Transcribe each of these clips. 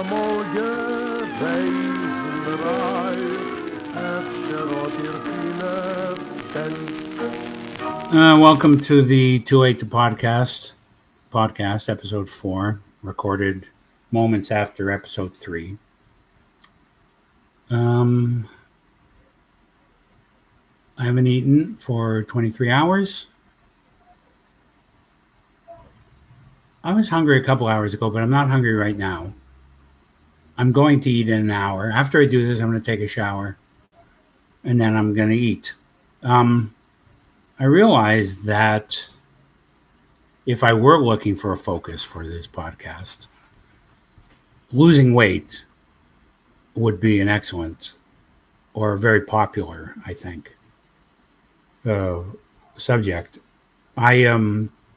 mooie reizenderij. Efter wat hier Welcome to the Too Late to podcast, episode 4, recorded moments after episode 3. I haven't eaten for 23 hours. I was hungry a couple hours ago, but I'm not hungry right now. I'm going to eat in an hour. After I do this, I'm going to take a shower, and then I'm going to eat. I realized that if I were looking for a focus for this podcast, losing weight would be an excellent or very popular, I think, subject. I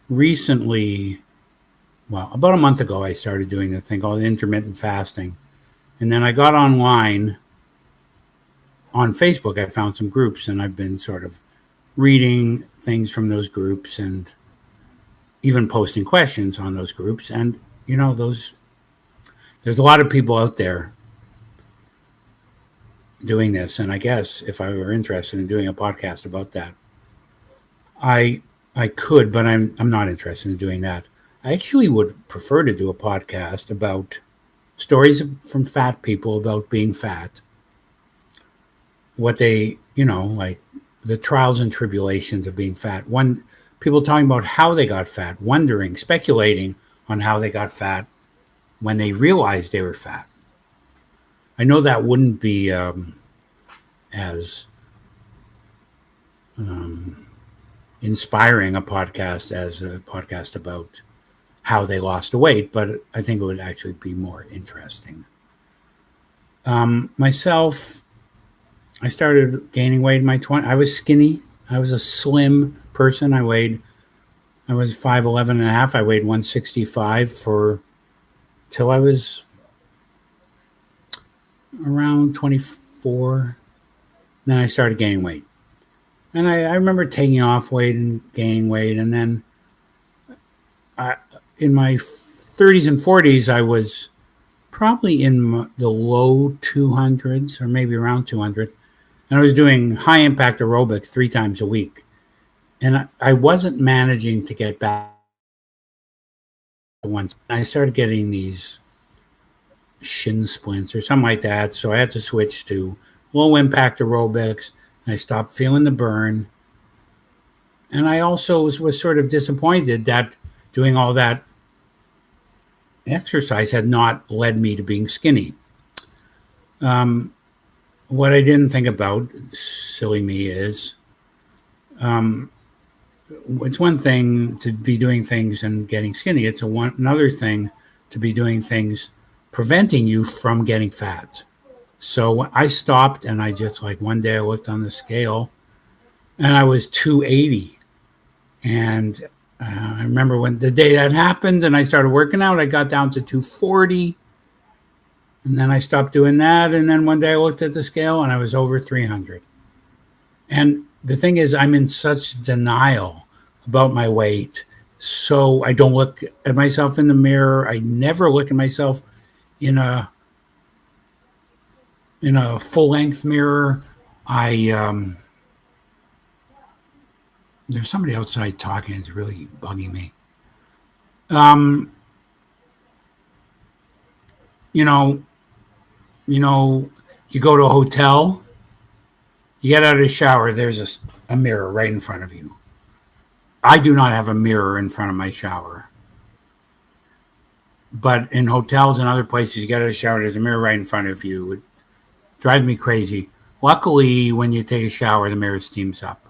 recently, about a month ago, I started doing a thing called intermittent fasting. And then I got online on Facebook. I found some groups, and I've been sort of reading things from those groups and even posting questions on those groups. And, there's a lot of people out there doing this. And I guess if I were interested in doing a podcast about that, I could, but I'm not interested in doing that. I actually would prefer to do a podcast about stories from fat people about being fat, what they, like the trials and tribulations of being fat. People talking about how they got fat, wondering, speculating on how they got fat when they realized they were fat. I know that wouldn't be as inspiring a podcast as a podcast about how they lost weight, but I think it would actually be more interesting. Myself, I started gaining weight in my 20s. I was skinny. I was a slim person. I was 5'11" and a half. I weighed 165 till I was around 24. Then I started gaining weight. And I remember taking off weight and gaining weight. And then in my 30s and 40s, I was probably in the low 200s or maybe around 200. And I was doing high impact aerobics 3 times a week. And I wasn't managing to get back once. I started getting these shin splints or something like that. So I had to switch to low impact aerobics. And I stopped feeling the burn. And I also was sort of disappointed that doing all that exercise had not led me to being skinny. What I didn't think about, silly me, is it's one thing to be doing things and getting skinny. It's another thing to be doing things preventing you from getting fat. So I stopped, and I just one day I looked on the scale, and I was 280. And I remember when the day that happened and I started working out, I got down to 240. And then I stopped doing that. And then one day I looked at the scale and I was over 300. And the thing is, I'm in such denial about my weight. So I don't look at myself in the mirror. I never look at myself in a full length mirror. There's somebody outside talking. It's really bugging me. You know, you go to a hotel, you get out of the shower, there's a mirror right in front of you. I do not have a mirror in front of my shower. But in hotels and other places, you get out of the shower, there's a mirror right in front of you. It drives me crazy. Luckily, when you take a shower, the mirror steams up.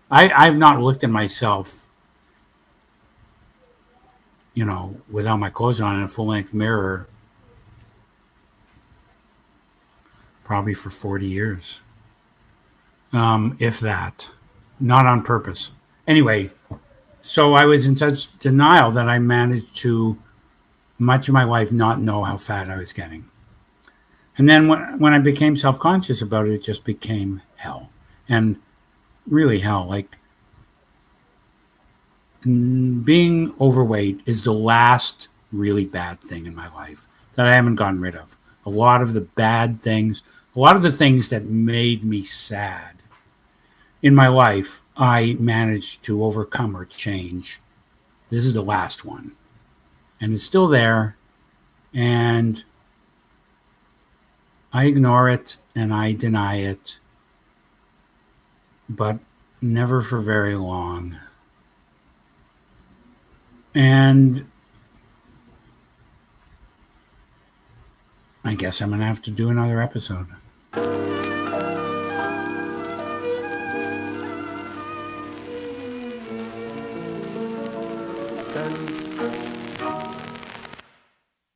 I've not looked at myself, without my clothes on in a full-length mirror probably for 40 years. If that. Not on purpose. Anyway, so I was in such denial that I managed to, much of my life, not know how fat I was getting. And then when I became self-conscious about it, it just became hell. And really hell. Like, being overweight is the last really bad thing in my life. that I haven't gotten rid of. A lot of the bad things, a lot of the things that made me sad in my life, I managed to overcome or change. This is the last one. And it's still there. And I ignore it and I deny it, but never for very long. And I guess I'm going to have to do another episode. Denn